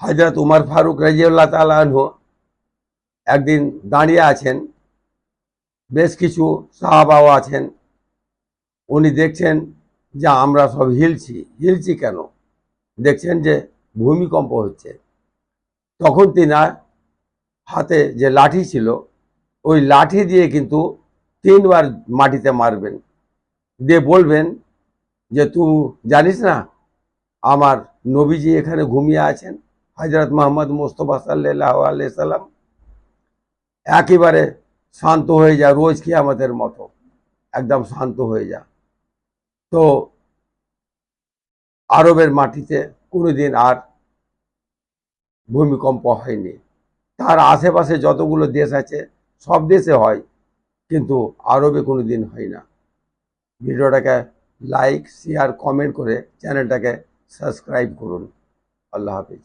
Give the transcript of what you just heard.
হযরত উমর ফারুক রাদিয়াল্লাহু তাআলা আনহু একদিন দাঁড়িয়ে আছেন, বেশ কিছু সাহাবাও আছেন। উনি দেখছেন যে আমরা সব হিলছি কেন? দেখছেন যে ভূমিকম্প হচ্ছে। তখন তিনার হাতে যে লাঠি ছিল, ওই লাঠি দিয়ে কিন্তু ৩ বার মাটিতে মারবেন, দিয়ে বলবেন যে তুই জানিস না আমার নবীজি এখানে ঘুমিয়ে আছেন, হযরত মুহাম্মদ মুস্তাফা সাল্লাল্লাহু আলাইহি সাল্লাম। একেবারে শান্ত হয়ে যা, রোজ কিয়ামতের মতো একদম শান্ত হয়ে যা। তো আরবের মাটিতে কোনোদিন আর ভূমিকম্প হয়নি। তার আশেপাশে যতগুলো দেশ আছে সব দেশে হয়, কিন্তু আরবে কোনোদিন হয় না। ভিডিওটাকে লাইক, শেয়ার, কমেন্ট করে চ্যানেলটাকে সাবস্ক্রাইব করুন। আল্লাহ হাফিজ।